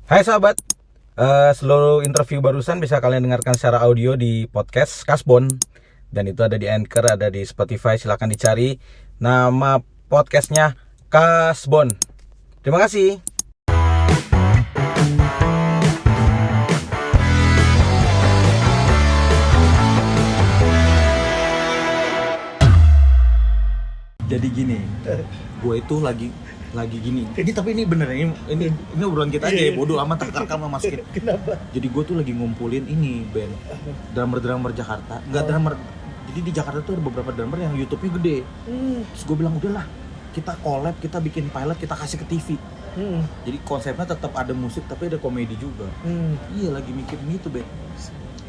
Hai sahabat, seluruh interview barusan bisa kalian dengarkan secara audio di podcast Kasbon. Dan itu ada di Anchor, ada di Spotify, silahkan dicari. Nama podcastnya Kasbon. Terima kasih. Jadi gini, gue itu lagi gini. Ini bener ini obrolan kita aja ya, bodoh amat rekam masukin. Kenapa? Jadi gue tuh lagi ngumpulin ini band drummer Jakarta. Enggak drummer. Jadi di Jakarta tuh ada beberapa drummer yang YouTube-nya gede. Terus gue bilang udahlah, kita collab, kita bikin pilot, kita kasih ke TV. Jadi konsepnya tetap ada musik tapi ada komedi juga. Iya, lagi mikirin itu, Ben.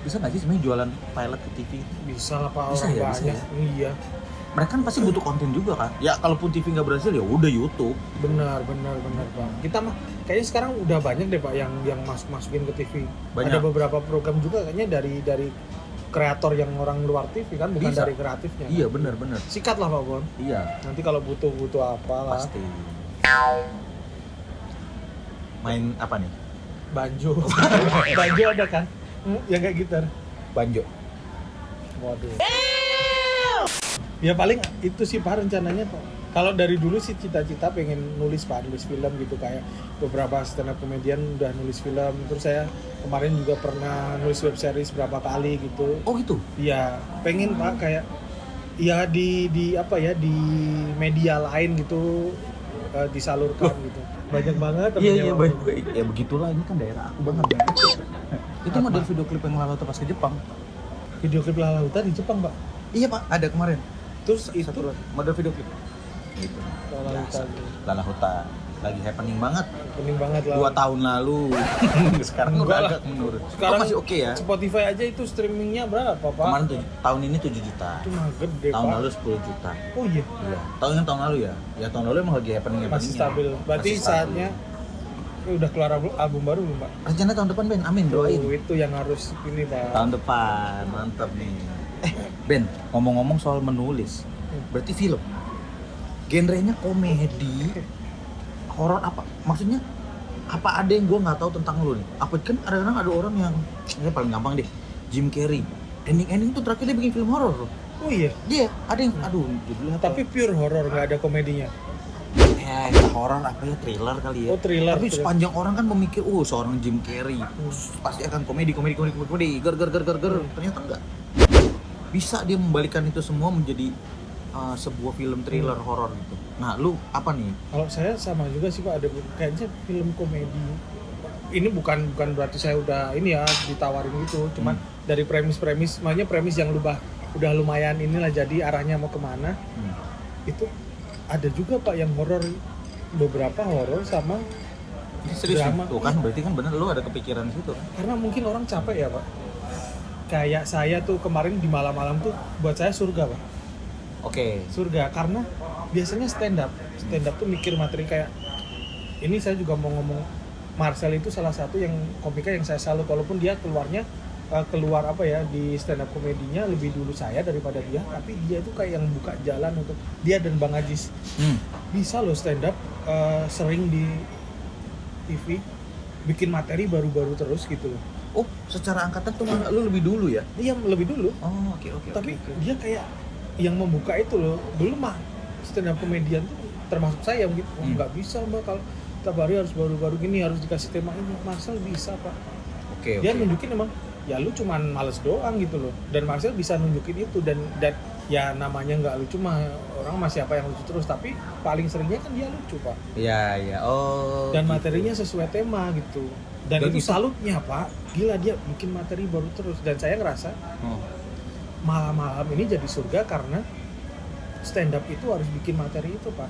Bisa nggak sih sebenarnya jualan pilot ke TV? Bisa lah Pak, Bisa orang ya, banyak. bisa ya? Iya. Mereka kan pasti butuh konten juga kan. Ya kalaupun TV nggak berhasil ya udah YouTube. Benar Pak. Kita mah kayaknya sekarang udah banyak deh Pak yang masukin ke TV. Banyak. Ada beberapa program juga kayaknya dari kreator yang orang luar TV kan, bukan Bisa. dari kreatifnya. Iya, kan? benar. Sikat lah Pak Bon. Iya, Nanti kalau butuh apa lah. pasti. Main apa nih? Banjo. Banjo ada kan? Yang kayak gitar. Banjo. Waduh. Ya paling itu sih Pak rencananya Pak. Kalau dari dulu sih cita-cita pengen nulis film gitu, kayak beberapa stand up comedian udah nulis film. Terus saya kemarin juga pernah nulis web series berapa kali gitu. Oh gitu. Ya pengen Pak kayak ya di di media lain gitu disalurkan gitu. Banyak banget temennya, Iya, Pak. baik. Ya begitulah, ini kan daerah aku banget. Itu model video klip yang Lala pas ke Jepang. Video klip Lala Huta di Jepang Pak. Iya Pak, ada kemarin. Terus itu Satu model video klip. Gitu. Lala Huta. Lala Huta lagi happening banget. Pening banget lah. 2 tahun lalu. Sekarang udah Enggak lah. agak menurun. Sekarang masih oke ya. Spotify aja itu streamingnya berapa Pak? Kemarin tahun ini 7 juta. Itu mah gede Tahun Pak. lalu 10 juta. Oh iya. Iya. Tahun lalu ya. Ya tahun lalu emang lagi happening. Masih stabil. Berarti saatnya udah keluar album baru belum Pak? Rencana tahun depan Ben, amin doain. Oh, itu yang harus ini Pak. Tahun depan, mantap nih. Ben, ngomong-ngomong soal menulis, berarti film. Genrenya komedi, horor apa? Maksudnya apa ada yang gue nggak tahu tentang lu nih? Apa kan kadang-kadang ada orang yang, ini paling gampang deh, Jim Carrey. Ending tuh terakhir dia bikin film horor loh. Oh iya. Dia ada yang, aduh judulnya apa? Tapi pure horor, nggak ada komedinya. Horor apa ya, thriller kali ya. Oh, thriller. Tapi sepanjang orang kan memikir, seorang Jim Carrey pasti akan komedi, ger. Ternyata enggak. Bisa dia membalikan itu semua menjadi sebuah film thriller horor gitu. Nah, lu apa nih? Kalau saya sama juga sih Pak, ada kayaknya film komedi. Ini bukan berarti saya udah ini ya ditawarin gitu, cuman dari premis, makanya premis yang udah lumayan inilah, jadi arahnya mau kemana. Itu ada juga Pak yang horor, beberapa horor sama Ini serius drama. tuh kan, berarti kan bener lu ada kepikiran situ. Karena mungkin orang capek ya Pak. Kayak saya tuh kemarin di malam-malam tuh buat saya surga Pak. Oke. Surga karena biasanya stand up tuh mikir materi kayak ini. Saya juga mau ngomong, Marcel itu salah satu yang komika yang saya salut, walaupun dia keluar apa ya di stand up komedinya lebih dulu saya daripada dia, tapi dia itu kayak yang buka jalan untuk dia dan Bang Ajis. Bisa loh stand up sering di TV bikin materi baru-baru terus gitu loh. Oh, secara angkatan tuh malah lu lebih dulu ya? Iya, lebih dulu. Oh, oke. Tapi dia kayak yang membuka itu loh. Dulu mah stand up comedian tuh termasuk saya gitu. Nggak bisa Mbak, kalau tiap hari harus baru-baru gini, harus dikasih tema ini. Marcel bisa Pak. Oke. Dia nunjukin emang ya lu cuman males doang gitu loh. Dan Marcel bisa nunjukin itu, dan ya namanya nggak lucu mah orang masih apa yang lucu terus, tapi paling seringnya kan dia lucu Pak. Iya. Oh. Dan gitu. materinya sesuai tema gitu. Dan itu salutnya Pak. Gila, dia bikin materi baru terus, dan saya ngerasa malam-malam ini jadi surga karena stand up itu harus bikin materi itu Pak.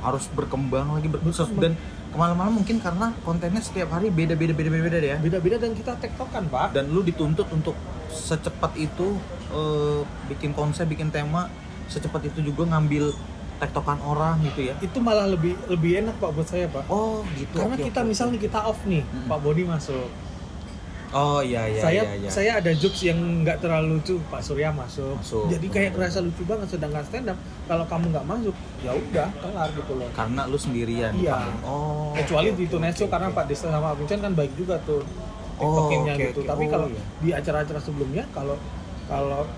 Harus berkembang lagi dan kemalam-malam mungkin karena kontennya setiap hari beda ya. Beda-beda dan kita tektokan Pak. Dan lu dituntut untuk secepat itu bikin konsep, bikin tema, secepat itu juga ngambil tektokan orang gitu ya. Itu malah lebih enak Pak buat saya Pak. Oh gitu. Karena kita misalnya kita off nih, Pak Boni masuk. Oh iya iya. Saya ada jokes yang nggak terlalu lucu, Pak Surya masuk. Jadi kayak Betul. kerasa lucu banget. Sedangkan stand up kalau kamu nggak masuk, ya udah kelar gitu loh. Karena lu sendirian di Iya. panggung. Oh. Kecuali oke, di Tonight Show karena Pak Desta sama Vincent kan baik juga tuh TikTokingnya oke, gitu. oke. Tapi Oh, kalau iya. di acara-acara sebelumnya kalau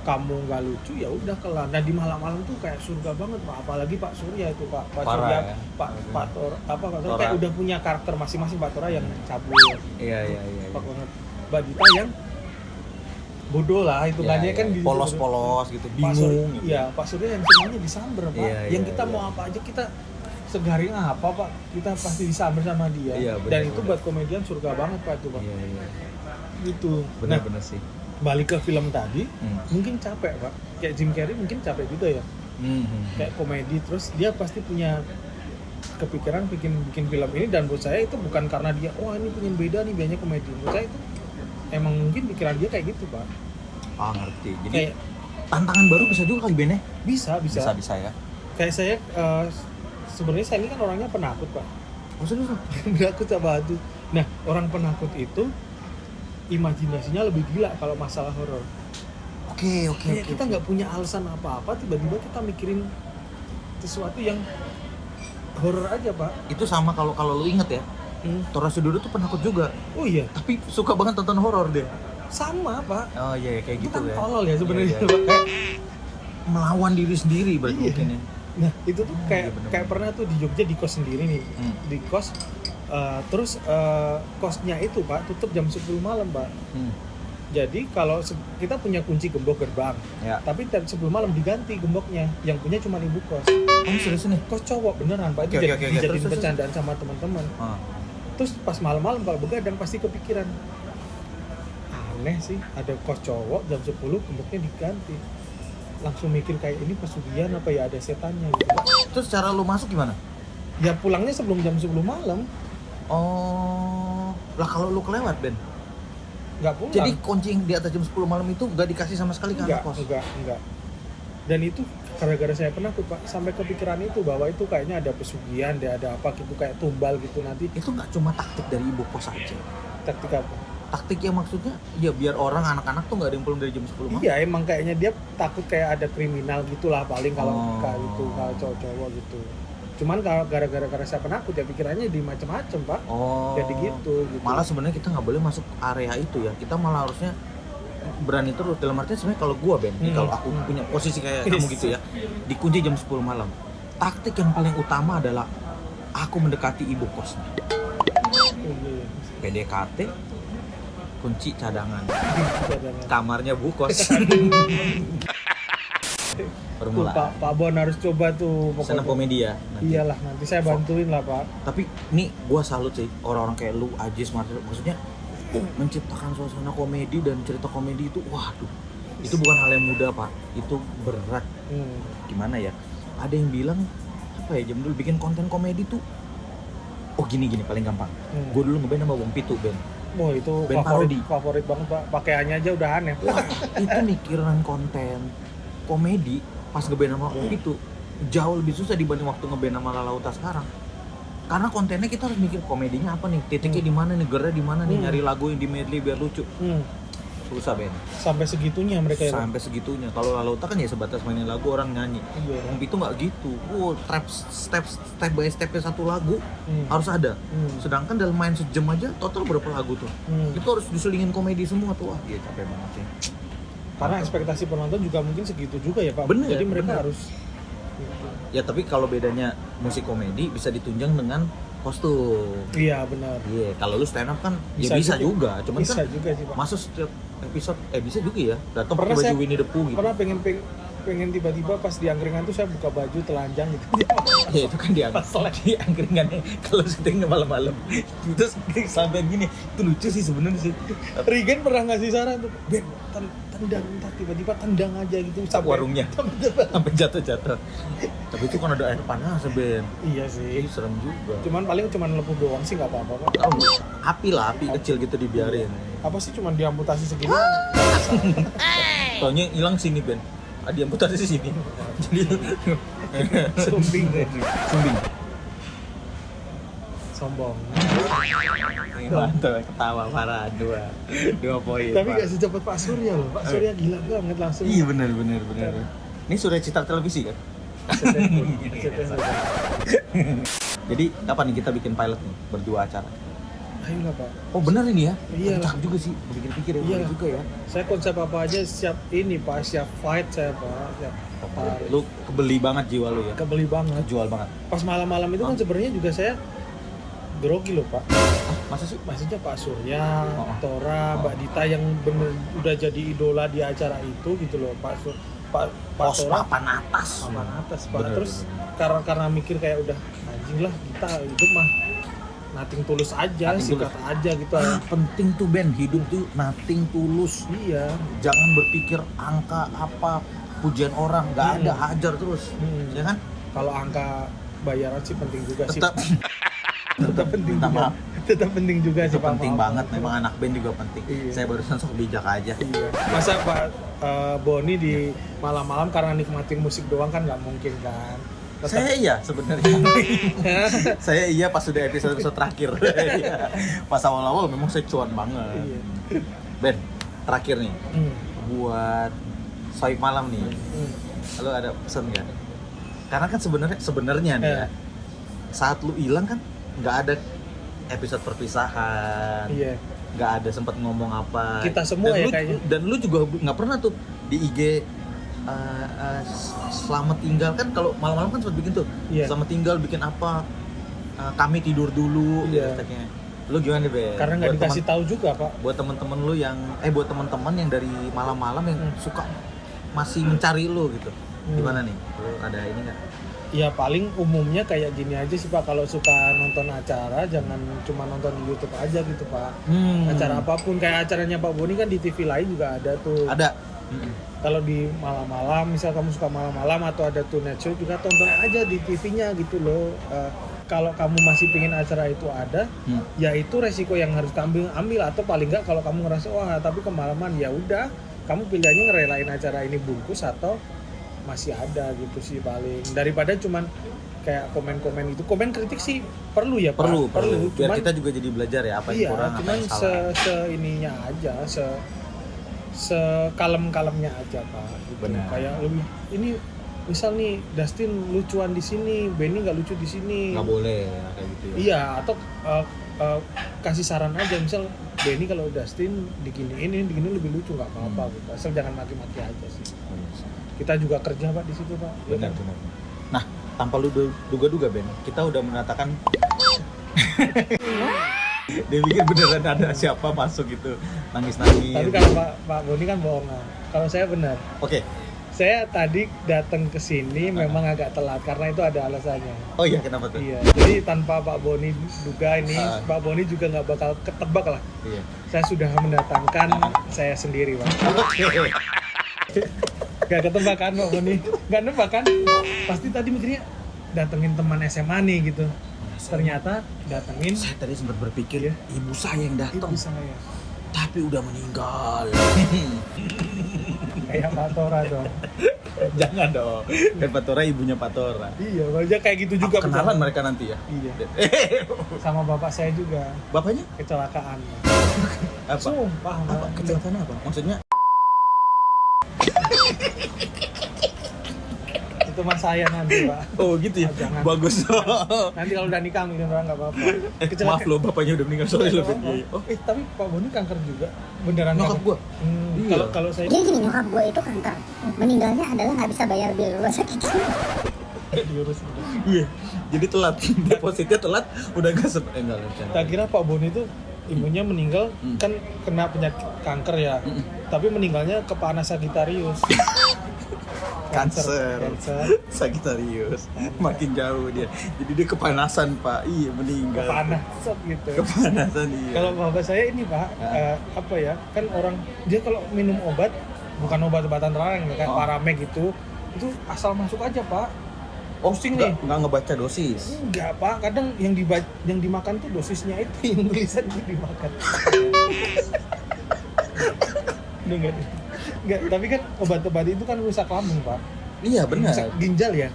kamu nggak lucu ya udah kelar. Nah di malam-malam tuh kayak surga banget Pak. Apalagi Pak Surya itu Pak Parah, Surya, ya? Pak Tora Pak Tora Tora. kayak udah punya karakter masing-masing. Pak Tora yang cabul, Iya. Pak banget. Mbak Dita yang bodoh lah hitungannya Iya, kan iya. gitu. Polos-polos gitu, Pak Surya, bingung gitu. iya Pak Surya yang semuanya disamber Pak. Iya, Yang iya, kita iya. mau apa aja kita segaring apa Pak, kita pasti disamber sama dia. Iya, benar, Dan itu benar. buat komedian surga banget Pak itu Pak. Iya. Gitu. Benar-benar sih. Balik ke film tadi, Hmm. mungkin capek Pak. Kayak Jim Carrey mungkin capek juga ya. Kayak komedi terus dia pasti punya kepikiran bikin film ini, dan buat saya itu bukan karena dia ini pengen beda nih biasanya komedi. Menurut saya itu emang mungkin pikiran dia kayak gitu Pak. Ah, ngerti. Jadi Kayak tantangan baru bisa juga kali Ben ya? bisa. Bisa ya. Kayak saya sebenarnya saya ini kan orangnya penakut Pak. Oh, serius? Penakut sama hantu. Nah, orang penakut itu imajinasinya lebih gila kalau masalah horor. Oke. Kayak kita nggak punya alasan apa-apa, tiba-tiba kita mikirin sesuatu yang horor aja Pak. Itu sama kalau lu inget ya, Tora Sudoro tuh penakut juga, Oh iya, tapi suka banget tonton horor dia. sama Pak. Oh iya, kayak Itu gitu kan ya. tolol ya sebenarnya Iya, iya. Pak. Kayak, Melawan diri sendiri berarti Iya. mungkin ya. nah itu tuh Iya, kayak bener-bener. kayak pernah tuh di Jogja di kos sendiri nih. Di kos terus kosnya itu Pak tutup jam 10 malam Pak. Jadi kalau kita punya kunci gembok gerbang, Ya. tapi jam 10 malam diganti gemboknya, yang punya cuma ibu kos. Oh, serius nih? Kos cowok beneran Pak, itu Oke, oke, oke. dijadiin Terus. bercandaan sama teman-teman. Ah. Terus pas malam-malam kalau begadang pasti kepikiran, aneh sih ada kos cowok jam 10 gemboknya diganti. Langsung mikir kayak ini pesugihan apa ya, ada setannya gitu. Terus cara lu masuk gimana? Ya pulangnya sebelum jam 10 malam, Oh, lah kalau lu kelewat Ben. nggak pulang. Jadi kunci yang di atas jam 10 malam itu nggak dikasih sama sekali ke anak kos. enggak. Dan itu gara-gara saya penakut Pak, sampai kepikiran itu bahwa itu kayaknya ada pesugihan, ada apa gitu kayak tumbal gitu nanti. Itu nggak cuma taktik dari ibu kos aja. Taktik apa? Taktik yang maksudnya ya biar orang anak-anak tuh nggak ada yang pulang dari jam 10 malam. Iya, emang kayaknya dia takut kayak ada kriminal gitulah paling kalau Oh. kayak itu kalau cowok-cowok gitu. Cuman kalau gara-gara saya penakut ya pikirannya di macam-macam Pak. Oh. Jadi gitu. Malah sebenarnya kita nggak boleh masuk area itu ya. Kita malah harusnya berani terus. Dalam artinya sebenarnya kalau gua Ben, kalau aku punya posisi kayak kamu gitu ya, dikunci jam 10 malam. Taktik yang paling utama adalah aku mendekati ibu kosnya. Iya. PDKT, kunci cadangan. Cadangan. Kamarnya bu kos. Tuh, Formula. Pak Bon harus coba tuh Stand up komedi ya. nanti. Iyalah, nanti saya bantuin lah Pak. Tapi nih gua salut sih orang-orang kayak lu, Ajis, Marcel, maksudnya menciptakan suasana komedi dan cerita komedi itu, waduh, itu bukan hal yang mudah Pak, itu berat. Gimana ya? Ada yang bilang apa ya, jam dulu bikin konten komedi tuh, oh gini paling gampang. Gue dulu ngeband sama Wong Pitu Ben. Wah itu Band parodi. favorit banget Pak. Pakaiannya aja udah aneh. Wah, itu mikiran konten komedi pas ngeband sama Wong Pitu jauh lebih susah dibanding waktu ngeband sama Lalauta sekarang. Karena kontennya kita harus mikir komedinya apa nih, titiknya di mana nih, gernya di mana nih, nyari lagu yang di medley biar lucu. Susah Ben. Sampai segitunya mereka ya. Sampai segitunya. Kalau Lalauta kan ya sebatas mainin lagu orang nyanyi. Iya. Wong Pitu nggak gitu. Step by stepnya satu lagu harus ada. Sedangkan dalam main sejam aja total berapa lagu tuh? Itu harus diselingin komedi semua tuh. Wah, dia capek banget sih. Karena ekspektasi penonton juga mungkin segitu juga ya Pak. Bener, Jadi mereka bener. harus Ya tapi kalau bedanya musik komedi bisa ditunjang dengan kostum. Iya benar. Iya, kalau lu stand up kan Bisa ya bisa juga. juga. Cuman Bisa kan juga sih Pak. masuk setiap episode bisa juga ya. Datang Pernah pakai baju saya- Winnie the Pooh gitu. Pernah pengen tiba-tiba pas di angkringan tuh saya buka baju telanjang gitu. Ya itu kan di angkringannya kalau syutingnya malam-malam. Terus sampai gini, itu lucu sih sebenarnya sih. Regen pernah ngasih saran tuh, Ben, tendang, ntar tiba-tiba tendang aja gitu sampai Warungnya. Sampai jatuh-jatuh. Tapi itu kan ada air panas Ben. Iya sih. Serem juga. Cuman lepuh doang sih nggak apa-apa Pak. Tahu api kecil gitu dibiarin. Apa sih cuman diamputasi segini? Taunya hilang sini Ben. Diamputasi sini. Jadi Sumbing deh. Sumbing. Sombong. dong. Mantap, ketawa parah 2 poin. Tapi Pak. nggak secepat Pak Surya loh. Pak Surya gila banget langsung. Iya benar. Ini Surya Citra Televisi kan? Jadi kapan nih kita bikin pilot nih berdua acara? Ayolah Pak. Oh benar ini ya? Iya. Cakep juga sih, pikir-pikir ya. Iya Bener juga ya. Saya konsep apa aja siap ini Pak, siap fight saya Pak. Siap tarik. Lu kebeli banget jiwa lu ya? Kebeli banget. Kejual banget. Pas malam-malam itu kan sebenarnya juga saya grogi loh Pak. Ah, masa sih? Maksudnya Pak Surya, Oh. Tora, Mbak Dita yang bener udah jadi idola di acara itu gitu loh Pak Pak Pos Tora papan atas. papan atas Pak. Bener, Terus bener. karena mikir kayak udah anjing lah kita hidup mah nothing tulus aja, Nothing sikat tulus. aja gitu. Penting tuh Ben, hidup tuh nothing tulus. Iya. Jangan berpikir angka apa, pujian orang, nggak ada, hajar terus. Ya kan? Kalau angka bayaran sih penting juga sih. Tetap Tetap penting minta juga. maaf. Tetap penting juga Itu sih Pak. penting Maaf. banget, memang anak band juga penting. Iya. Saya barusan sok bijak aja. Iya. Masa Pak Boni di malam-malam karena nikmatin musik doang kan nggak mungkin kan. Tetap- Saya iya sebenarnya. Saya iya pas sudah episode terakhir. Iya. Pas awal-awal memang saya cuan banget. Iya. Ben, terakhir nih Hmm. buat Soib malam nih. Hmm. Lo ada pesan nggak? Karena kan sebenarnya nih ya, saat lu hilang kan nggak ada episode perpisahan. Iya. Nggak ada sempat ngomong apa. Kita semua ya kayaknya. Dan lu juga nggak pernah tuh di IG selamat tinggal kan, kalau malam-malam kan sempat bikin tuh. Iya. Selamat tinggal bikin apa? Kami tidur dulu. Iya. Hashtagnya. Lu gimana Ben? Karena nggak Buat dikasih tahu juga Pak. buat teman-teman lu yang buat teman-teman yang dari malam-malam yang suka masih mencari lu gitu. Gimana nih? Lu ada ini nggak? Ya paling umumnya kayak gini aja sih Pak, kalau suka nonton acara jangan cuma nonton di YouTube aja gitu Pak. Acara apapun, kayak acaranya Pak Boni kan di TV lain juga ada tuh. Ada. Kalau di malam-malam, misal kamu suka malam-malam atau ada Tonight Show juga tonton aja di TV-nya gitu loh. Kalau kamu masih pingin acara itu ada, ya itu resiko yang harus kamu ambil, atau paling nggak kalau kamu ngerasa wah tapi kemalaman, ya udah kamu pilihannya ngerelain acara ini bungkus atau masih ada gitu sih paling, daripada cuman kayak komen-komen itu. Komen kritik sih perlu ya Pak, Perlu. Biar cuman kita juga jadi belajar ya apa yang iya, kurang, apa cuman yang salah. ininya aja, sekalem-kalemnya aja Pak gitu. Benar. Kayak lebih ini misal nih Dustin lucuan di sini, Benny nggak lucu di sini, Nggak boleh kayak gitu ya. iya, atau kasih saran aja, misal Benny kalau Dustin diginiin lebih lucu, nggak apa-apa gitu, asal jangan maki-maki aja sih. Kita juga kerja Pak di situ Pak. Benar. Nah, tanpa lu duga-duga Ben, kita udah menatakan dia pikir beneran ada siapa masuk gitu, nangis-nangis. Tapi kalau Pak Boni kan bohongan. Kalau saya benar. Oke. Saya tadi datang ke sini memang agak telat karena itu ada alasannya. Oh iya, kenapa tuh? Iya. Jadi tanpa Pak Boni duga ini, Pak Boni juga nggak bakal ketebak lah. Iya. Saya sudah mendatangkan saya sendiri Pak. Gak ketebak kan Pak Boni? Gak nebak kan? Pasti tadi mikirnya datengin teman SMA nih gitu. Ternyata datengin Saya tadi sempat berpikir ibu saya yang datang, ibu saya. tapi udah meninggal. Kayak Pak Tora dong. Jangan dong. Kan Patora ibunya Patora. Iya, banyak kayak gitu juga. Kenalan mereka nanti ya. Iya. Sama bapak saya juga Bapaknya kecelakaan. apa? Sumpah, Apa? Kecelakaan apa? Maksudnya? itu mas saya nanti Pak. Oh gitu ya. Jangan. Bagus. Nanti kalau udah nikah mungkin orang nggak apa-apa. Maaf loh, bapaknya udah meninggal, sorry loh. Oh, tapi Pak Boni kanker juga. Beneran Nyokap kanker? gua. Iya. Kalau saya Gini, nyokap gue itu kanker. Meninggalnya adalah nggak bisa bayar bil rumah sakit. diurus. Iya. Jadi telat. Depositnya telat, udah enggak enggak. Tak kira Pak Boni itu ibunya meninggal kan kena penyakit kanker ya. Tapi meninggalnya kepanasan Sagittarius. Cancer. Cancer. Sagittarius. Makin jauh dia. Jadi dia kepanasan, Pak. Iya, meninggal. Kepanasan gitu. Kepanasan iya. Kalau bapak saya ini Pak, apa ya, kan orang dia kalau minum obat, bukan obat-obatan terlarang kayak Paramek gitu, itu asal masuk aja Pak. Pusing nih. Enggak ngebaca dosis. Enggak Pak, kadang yang dimakan tuh dosisnya itu yang tulisan itu dimakan. Enggak, tapi kan obat-obat itu kan rusak lambung Pak. Iya, benar. Rusak ginjal ya.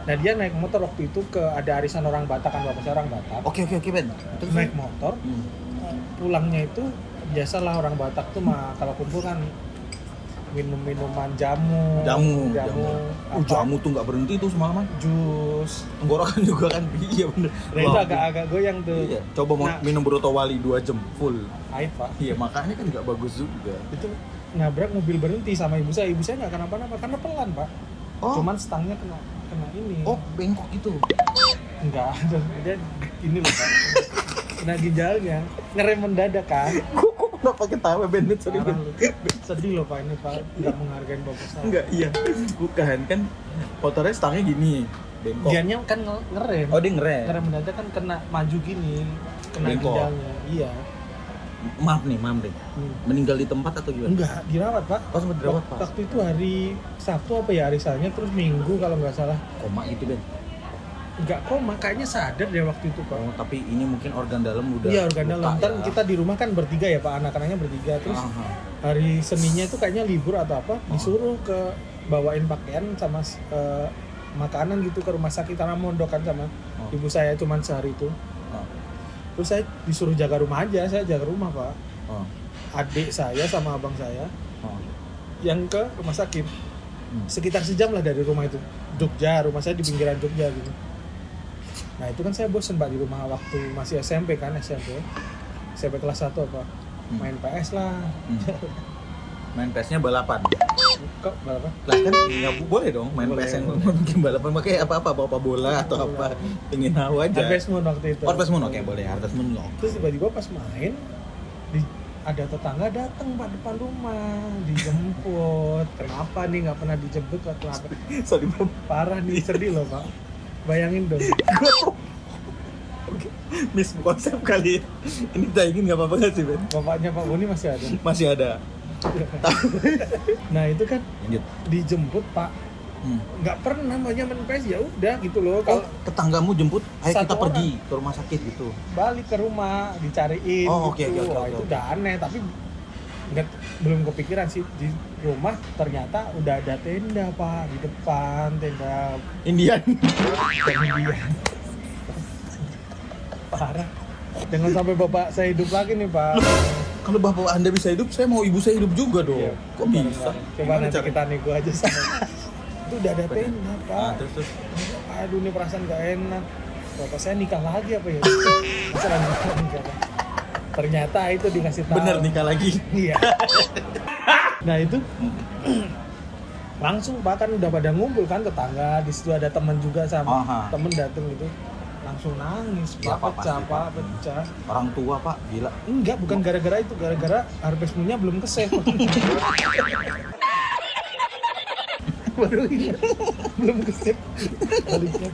Nah dia naik motor waktu itu ke ada arisan orang Batak kan, bapak saya orang Batak. Oke, Ben. Terus Naik motor, pulangnya itu biasalah orang Batak tuh mah kalau kumpul kan minuman jamu apa, Jamu tuh nggak berhenti tuh semalaman. jus. Tenggorokan juga kan. Iya bener. Nah itu Wah, agak goyang tuh. Iya. Coba mau Nah. minum Broto Wali 2 jam full. Pahit pak. Iya makanya kan nggak bagus juga. Itu nabrak mobil berhenti sama ibu saya nggak kenapa-napa karena pelan pak. Oh. Cuman stangnya kena ini. Oh bengkok gitu. Enggak, dia ini loh pak. Kena ginjalnya, ngerem mendadak kan. Kok nggak pakai tawa Bennett sorry Parah Ben. lu. Sedih loh pak ini pak, nggak menghargai bapak saya. Enggak iya. Bukan kan motornya stangnya gini. Bengkok. Dianya kan ngerem. Oh dia ngerem. Ngerem mendadak kan kena maju gini, kena Bengkok. ginjalnya. Iya. Maaf nih. Meninggal di tempat atau gimana? Enggak, dirawat pak. Oh sempat dirawat Pak. Waktu itu hari Sabtu apa ya hari salahnya, terus Minggu kalau nggak salah. Koma gitu Ben. Nggak koma, kayaknya sadar deh waktu itu pak. Oh tapi ini mungkin organ dalam udah. Iya organ luka dalam. Ntar ya. kita di rumah kan bertiga ya pak, anak-anaknya bertiga. Terus Aha. hari Seninnya itu kayaknya libur atau apa, disuruh ke bawain pakaian sama makanan gitu ke rumah sakit karena mondok kan sama ibu saya cuman sehari itu. Oh. Terus saya disuruh jaga rumah aja, saya jaga rumah pak. Oh. Adik saya sama abang saya Oh. yang ke rumah sakit. Sekitar sejam lah dari rumah itu. Jogja, rumah saya di pinggiran Jogja gitu. Nah itu kan saya bosen pak di rumah waktu masih SMP kan, SMP kelas 1 apa, main PS lah. Main PS-nya balapan. Kok berapa? Lah kan nggak boleh dong main Boleh. PS yang bikin balapan pakai apa bawa bola atau apa. Pengen tahu aja. Harvest Moon waktu itu. Harvest Moon oke boleh Harvest Moon oke. Terus tiba-tiba pas main ada tetangga datang pak depan rumah dijemput. Kenapa nih nggak pernah dijemput atau apa? Sorry Bang. Parah nih, sedih loh pak. Bayangin dong. Gue tuh miss konsep kali ya. Ini tayangin nggak apa-apa nggak sih Ben? Bapaknya Pak Boni masih ada. Masih ada. Nah itu kan Lanjut. dijemput pak, nggak pernah banyak main PS, ya udah gitu loh. Oh Kalau tetanggamu jemput, ayo Satu kita orang. pergi ke rumah sakit gitu. balik ke rumah dicariin Oh, oke, gitu. oke, Wah, oke, itu oke. udah aneh, tapi belum kepikiran sih di rumah ternyata udah ada tenda pak di depan, tenda Indian. Indian. Parah. Jangan sampai bapak saya hidup lagi nih pak. Kalau bapak Anda bisa hidup, saya mau ibu saya hidup juga dong. Iya. Kok bisa? Coba Gimana nanti cara- kita nego aja sama. Itu udah ada tenda pak. Ah, terus. Aduh ini perasaan gak enak. Bapak saya nikah lagi apa ya? Masa lanjut nikah Pak? Ternyata itu dikasih tahu. Bener nikah lagi. Iya. Nah itu langsung Pak kan udah pada ngumpul kan tetangga. Di situ ada teman juga sama Aha. temen dateng gitu. Langsung nangis Ya, Pak, Pak, pecah pasti, Pak, Pak. pecah. Orang tua Pak, gila. Enggak, bukan gara-gara itu, gara-gara Harvest Moon-nya belum ke-save. Baru ingat, belum ke-save. Baliknya.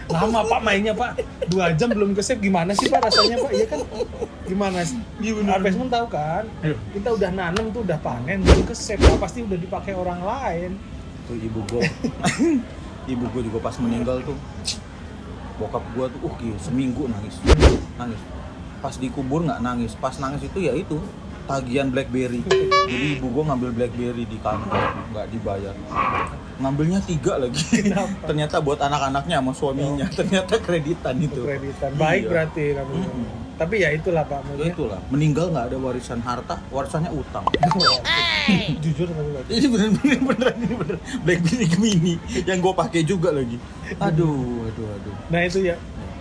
Lama Pak mainnya Pak, 2 jam belum ke-save, gimana sih Pak rasanya Pak? Iya kan, gimana sih? Harvest Moon tahu kan? Iya. Kita udah nanam tuh, udah panen, belum ke-save Pak, pasti udah dipakai orang lain. Tuh ibu gue. Ibu gue juga pas meninggal tuh. Bokap gue tuh, gila, seminggu nangis. Pas dikubur nggak nangis, pas nangis itu ya itu tagihan BlackBerry. Jadi ibu gue ngambil BlackBerry di kantor, nggak dibayar. Ngambilnya 3 lagi. Kenapa? Ternyata buat anak-anaknya sama suaminya. Ternyata kreditan itu. Kreditan, baik Iya. berarti kamu. Tapi ya itulah Pak, Ya maksudnya. itulah, meninggal nggak ada warisan harta, warisannya utang. Jujur tapi Pak. Ini bener. BlackBerry Gemini yang gue pakai juga lagi. Aduh. Nah itu ya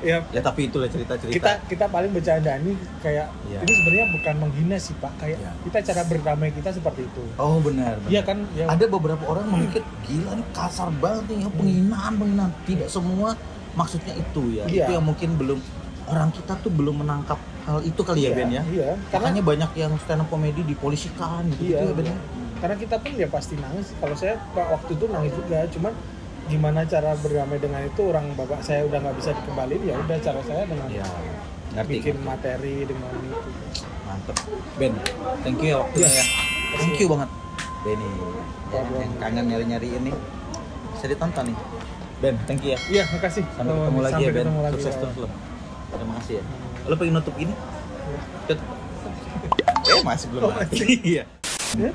Ya tapi itulah cerita-cerita. kita paling bercanda ini kayak Iya. ini sebenarnya bukan menghina sih Pak, kayak Iya. kita cara berdamai kita seperti itu. Oh benar. Iya kan? Ya, Ada beberapa orang memikir gila nih kasar banget nih, penghinaan. Tidak semua maksudnya itu ya. Iya. Itu yang mungkin belum orang kita tuh belum menangkap hal itu kali ya iya, Ben ya. Iya. Makanya banyak yang stand up komedi dipolisikan gitu Iya, ya Ben. iya. Karena kita pun ya pasti nangis. Kalau saya Pak waktu itu nangis juga, cuman gimana cara berdamai dengan itu, orang bapak saya udah nggak bisa dikembaliin, ya udah cara saya dengan Iya. Ngerti. bikin materi dengan itu. Mantep. Ben, thank you ya waktunya Iya. ya. Thank you banget. Benny. Problem. Yang kangen nyari-nyari ini. Bisa ditonton nih. Ben, thank you ya. Iya, makasih. Sampai ketemu lagi ya Ben. ketemu lagi, Sukses ya. terus lo. Terima kasih ya. Lo pengen nutup ini? Iya. Masih belum. Oh, masih. Iya. Ya?